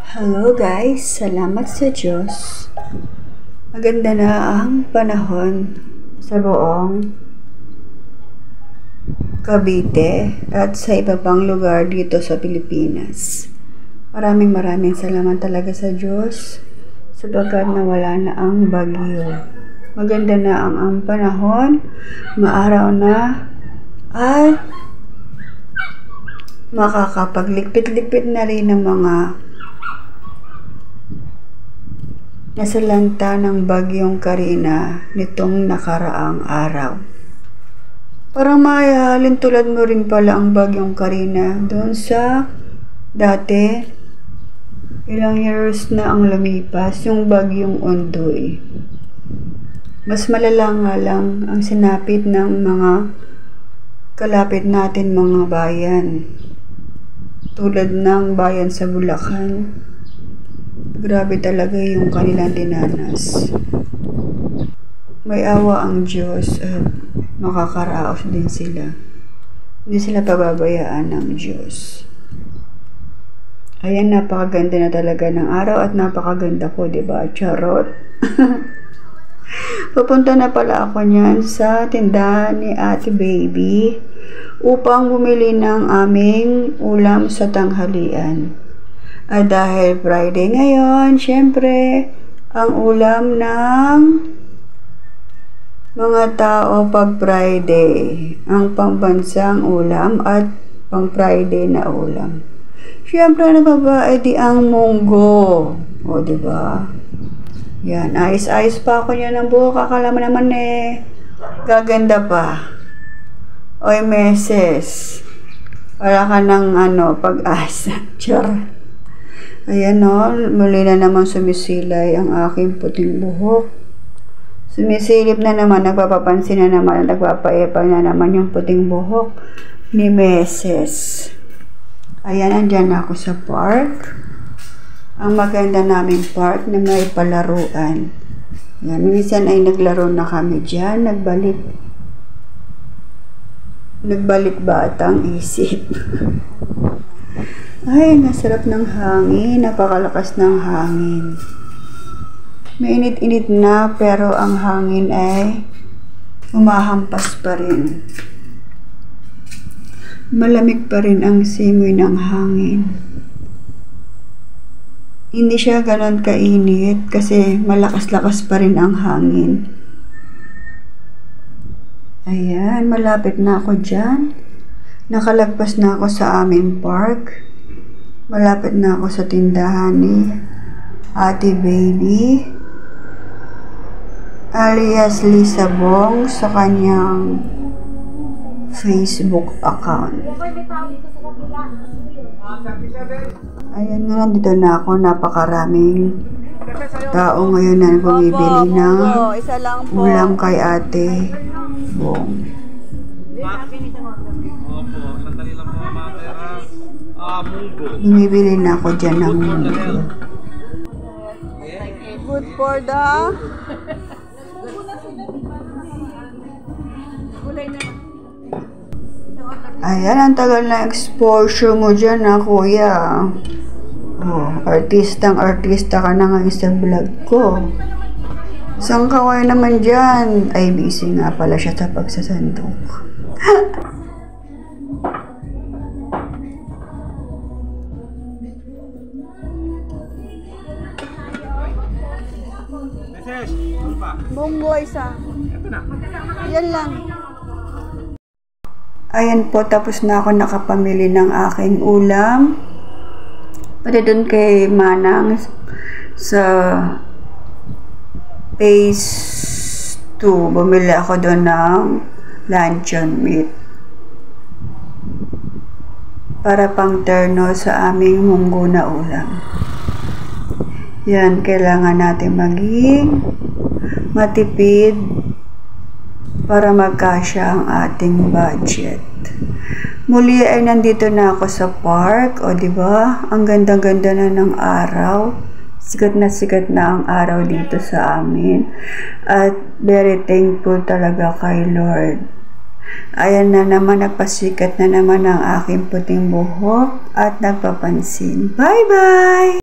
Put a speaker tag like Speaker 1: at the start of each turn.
Speaker 1: Hello guys, salamat sa Diyos. Maganda na ang panahon sa buong Cavite at sa iba pang lugar dito sa Pilipinas. Maraming salamat talaga sa Diyos sapagkat nawala na ang bagyo. Maganda na ang panahon, maaraw na at makakapaglikpit-likpit na rin ng mga nasalanta ng bagyong Karina nitong nakaraang araw. Parang mahihalin tulad mo rin pala ang bagyong Karina doon sa dati, ilang years na ang lumipas, yung bagyong Ondoy. Mas malala nga lang ang sinapit ng mga kalapit natin mga bayan. Tulad ng bayan sa Bulacan. Grabe talaga yung kanilang dinanas. May awa ang Diyos at makakaraos din sila. Hindi sila pababayaan ng Diyos. Ayan, napakaganda na talaga ng araw at napakaganda ko, diba? Charot. Pupunta na pala ako niyan sa tindahan ni Ate Baby upang bumili ng aming ulam sa tanghalian. At dahil Friday ngayon, syempre, ang ulam ng mga tao pag Friday, ang pambansang ulam at pang Friday na ulam. Syempre, ano ba di ang munggo. O, diba? Yan, ayos-ayos pa ako niya ng buhok. Akala mo naman gaganda pa. Oy, meses. Wala ka ng pag-asa. Char. Ayan muli na naman sumisilay ang aking puting buhok. Sumisilip na naman, nagpapapansin na naman, nagpapaepal na naman yung puting buhok ni Meses. Ayan, andyan ako sa park. Ang maganda naming park na may palaruan. Yan, minsan ay naglaro na kami dyan, nagbalik batang isip. Ay, nasarap ng hangin, napakalakas ng hangin. Mainit-init na pero ang hangin ay umahampas pa rin. Malamig pa rin ang simoy ng hangin. Hindi siya ganon kainit kasi malakas-lakas pa rin ang hangin. Ayan, malapit na ako dyan. Nakalagpas na ako sa aming park. Malapit na ako sa tindahan ni Ate Baby alias Lisa Bong sa kanyang Facebook account. Ayan nga, nandito na ako. Napakaraming tao ngayon na bumibili ng ulam kay Ate Bong. Bumibili na ako dyan ng munggo. Good for the ayan, ang tagal na exposure mo dyan kuya. Oh, artista ka na nga sa vlog ko. Isang kaway naman dyan. Ay, busy nga pala siya sa pagsasandok. Munggo isa. Yan lang. Ayan po, tapos na ako nakapamili ng aking ulam. Pati doon kay Manang sa phase 2. Bumili ako doon ng luncheon meat. Para pang terno sa aming munggo na ulam. Yan, kailangan natin maging matipid para magkasya ang ating budget. Muli ay nandito na ako sa park, o diba? Ang ganda-ganda na ng araw. Sikat na ang araw dito sa amin. At very thankful talaga kay Lord. Ayan na naman, nagpasikat na naman ang aking puting buhok at nagpapansin. Bye-bye!